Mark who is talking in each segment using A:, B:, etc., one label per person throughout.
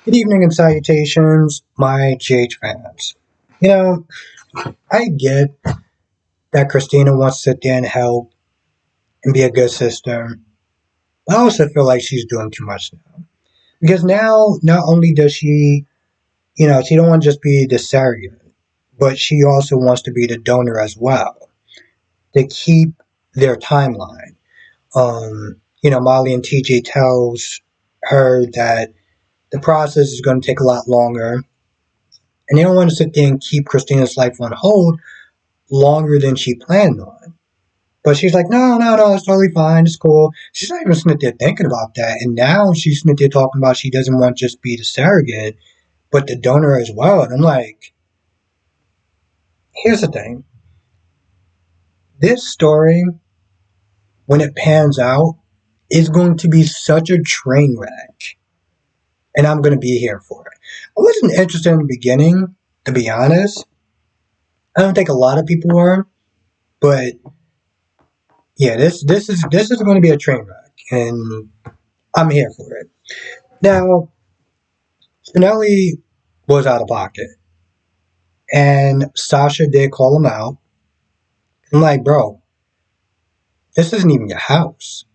A: Good evening and salutations, my GH fans. You know, I get that Christina wants to sit there and help and be a good sister, but I also feel like she's doing too much now. Because now, not only does she don't want to just be the surrogate, but she also wants to be the donor as well to keep their timeline. Molly and TJ tells her that the process is going to take a lot longer, and they don't want to sit there and keep Christina's life on hold longer than she planned on. But she's like, no, no, no, it's totally fine. It's cool. She's not even sitting there thinking about that. And now she's sitting there talking about she doesn't want to just be the surrogate, but the donor as well. And I'm like, here's the thing. This story, when it pans out, is going to be such a train wreck. And I'm going to be here for it. I wasn't interested in the beginning, to be honest. I don't think a lot of people were. But yeah, this is going to be a train wreck. And I'm here for it. Now, Spinelli was out of pocket, and Sasha did call him out. I'm like, bro, this isn't even your house.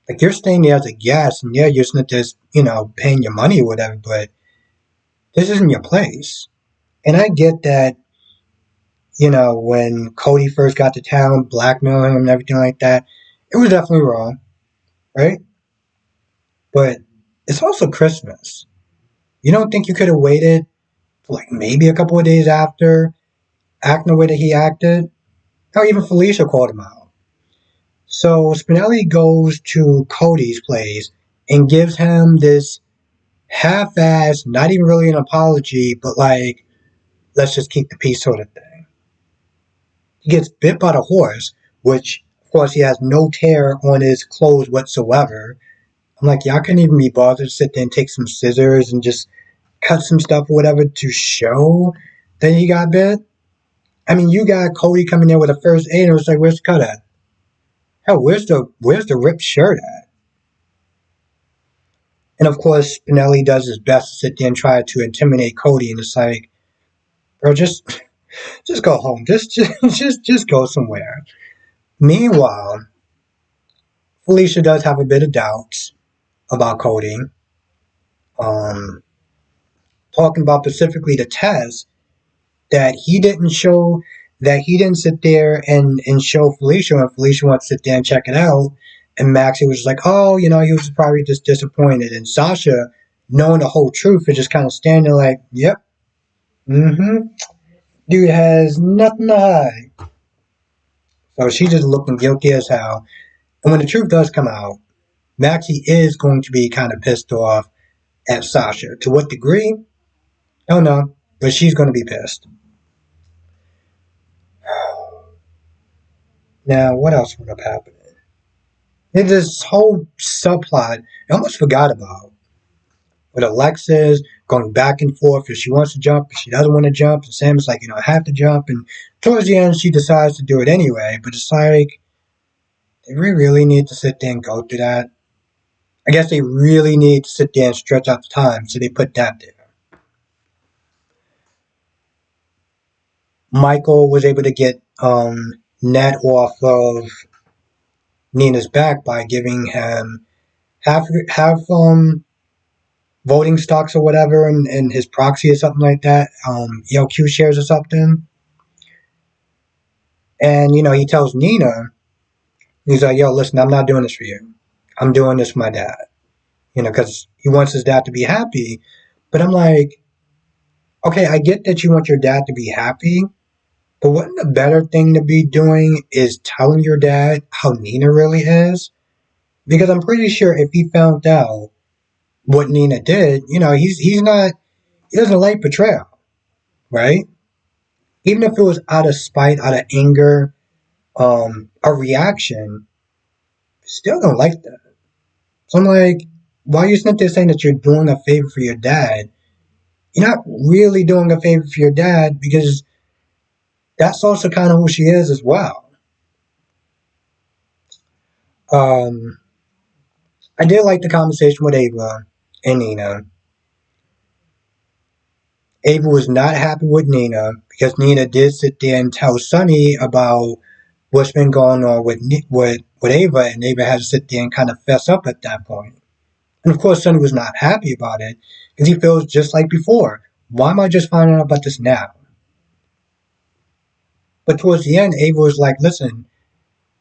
A: Like, you're staying there as a guest, and yeah, you're not just, paying your money or whatever, but this isn't your place. And I get that, when Cody first got to town, blackmailing him and everything like that, it was definitely wrong, right? But it's also Christmas. You don't think you could have waited for like maybe a couple of days after acting the way that he acted? Hell, even Felicia called him out. So Spinelli goes to Cody's place and gives him this half-assed, not even really an apology, but like, let's just keep the peace sort of thing. He gets bit by the horse, which, of course, he has no tear on his clothes whatsoever. I'm like, y'all couldn't even be bothered to sit there and take some scissors and just cut some stuff or whatever to show that he got bit. I mean, you got Cody coming in with a first aid and it was like, where's the cut at? Hell, where's the ripped shirt at? And of course, Spinelli does his best to sit there and try to intimidate Cody, and it's like, bro, just go home, just go somewhere. Meanwhile, Felicia does have a bit of doubts about Cody. Um, Talking about specifically the test that he didn't sit there and show Felicia, and Felicia wants to sit there and check it out. And Maxie was like, oh, he was probably just disappointed. And Sasha, knowing the whole truth, is just kind of standing there like, yep, mm-hmm. Dude has nothing to hide. So she's just looking guilty as hell. And when the truth does come out, Maxie is going to be kind of pissed off at Sasha. To what degree? I don't know. But she's going to be pissed. Now, what else would have happened? There's this whole subplot I almost forgot about. With Alexis going back and forth if she wants to jump, if she doesn't want to jump, and Sam's like, I have to jump, and towards the end she decides to do it anyway, but it's like, do we really need to sit there and go through that? I guess they really need to sit there and stretch out the time, so they put that there. Michael was able to get Ned off of Nina's back by giving him half voting stocks or whatever in his proxy or something like that, ELQ shares or something. And, he tells Nina, he's like, yo, listen, I'm not doing this for you. I'm doing this for my dad. Because he wants his dad to be happy. But I'm like, okay, I get that you want your dad to be happy, but wouldn't the better thing to be doing is telling your dad how Nina really is? Because I'm pretty sure if he found out what Nina did, he doesn't like betrayal, right? Even if it was out of spite, out of anger, a reaction, still don't like that. So I'm like, why are you sitting there saying that you're doing a favor for your dad? You're not really doing a favor for your dad because that's also kind of who she is as well. Um, I did like the conversation with Ava and Nina. Ava was not happy with Nina because Nina did sit there and tell Sunny about what's been going on with Ava, and Ava had to sit there and kind of fess up at that point. And of course, Sunny was not happy about it because he feels just like before. Why am I just finding out about this now? But towards the end, Ava was like, listen,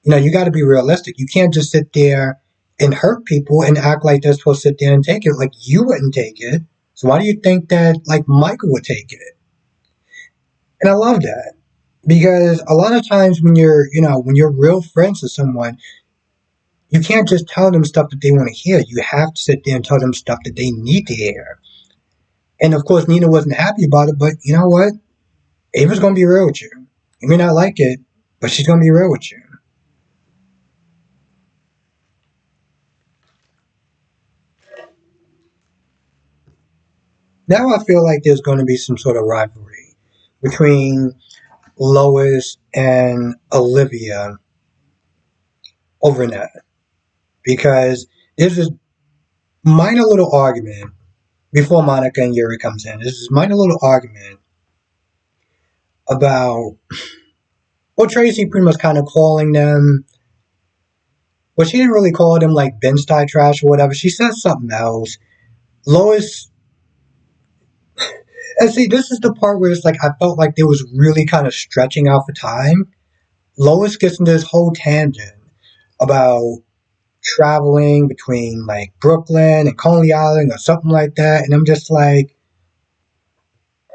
A: you got to be realistic. You can't just sit there and hurt people and act like they're supposed to sit there and take it. Like, you wouldn't take it. So why do you think that, like, Michael would take it? And I love that. Because a lot of times when you're real friends with someone, you can't just tell them stuff that they want to hear. You have to sit there and tell them stuff that they need to hear. And of course, Nina wasn't happy about it, but you know what? Ava's going to be real with you. You may not like it, but she's going to be real with you. Now I feel like there's going to be some sort of rivalry between Lois and Olivia over that. Because there's this minor little argument before Monica and Yuri comes in. There's this minor little argument about, well, Tracy pretty much kind of calling them, well, she didn't really call them like Ben Style trash or whatever. She said something else. Lois, and see, this is the part where it's like I felt like they was really kind of stretching out for time. Lois gets into this whole tangent about traveling between like Brooklyn and Coney Island or something like that, and I'm just like,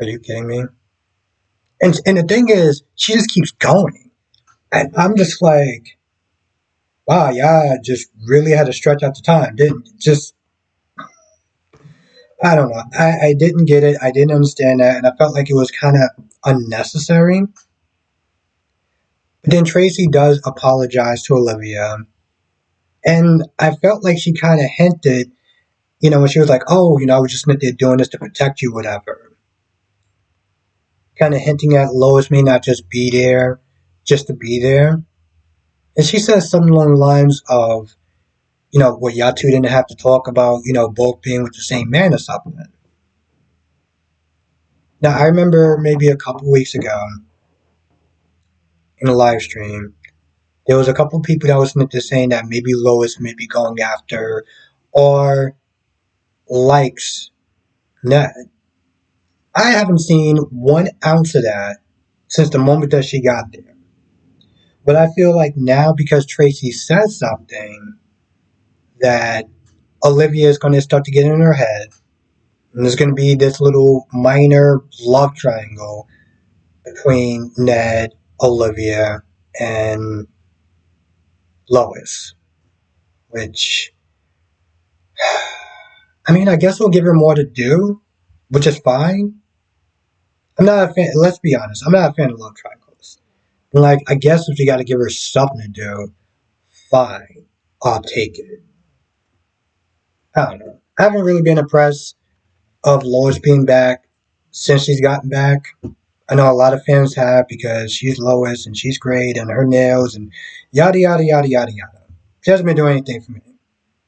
A: are you kidding me? And the thing is, she just keeps going, and I'm just like, wow, yeah, just really had to stretch out the time, didn't just. I don't know. I didn't get it. I didn't understand that, and I felt like it was kind of unnecessary. But then Tracy does apologize to Olivia, and I felt like she kind of hinted, when she was like, "Oh, I was just meant to doing this to protect you, whatever." Kind of hinting at Lois may not just be there just to be there. And she says something along the lines of, well, y'all two didn't have to talk about, both being with the same man or something. Now, I remember maybe a couple weeks ago in a live stream, there was a couple of people that was saying that maybe Lois may be going after or likes Ned. I haven't seen 1 ounce of that since the moment that she got there. But I feel like now because Tracy says something that Olivia is going to start to get in her head, and there's going to be this little minor love triangle between Ned, Olivia, and Lois. Which, I mean, I guess we'll give her more to do, which is fine. I'm not a fan, let's be honest, I'm not a fan of love triangles. Like, I guess if you got to give her something to do, fine, I'll take it. I don't know. I haven't really been impressed of Lois being back since she's gotten back. I know a lot of fans have because she's Lois and she's great and her nails and yada yada yada yada yada. She hasn't been doing anything for me.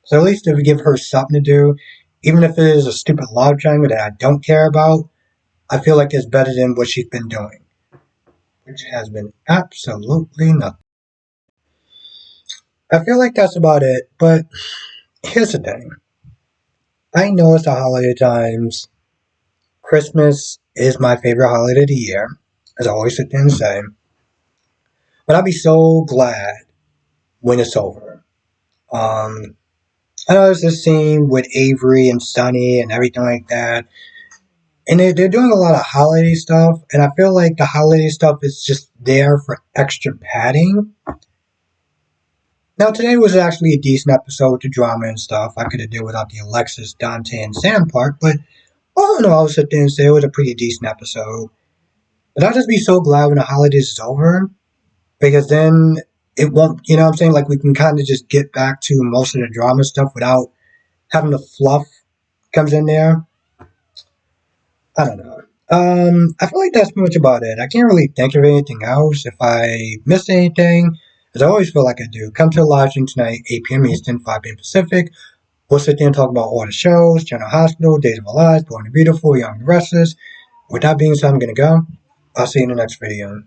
A: So at least if we give her something to do, even if it is a stupid love triangle that I don't care about, I feel like it's better than what she's been doing, which has been absolutely nothing. I feel like that's about it, but here's the thing. I know it's the holiday times. Christmas is my favorite holiday of the year, as I always sit there and say. But I'll be so glad when it's over. I know there's this scene with Avery and Sunny and everything like that. And they're doing a lot of holiday stuff, and I feel like the holiday stuff is just there for extra padding. Now, today was actually a decent episode with the drama and stuff. I could have did without the Alexis, Dante, and Sam part, but all in all, I'll sit there and say it was a pretty decent episode. But I'll just be so glad when the holidays is over, because then it won't, what I'm saying? Like, we can kind of just get back to most of the drama stuff without having the fluff comes in there. I don't know. I feel like that's pretty much about it. I can't really think of anything else. If I missed anything, as I always feel like I do, come to the live stream tonight, 8 p.m. Eastern, 5 p.m. Pacific. We'll sit there and talk about all the shows, General Hospital, Days of Our Lives, Born and Beautiful, Young and Restless, With that being said, I'm gonna go. I'll see you in the next video.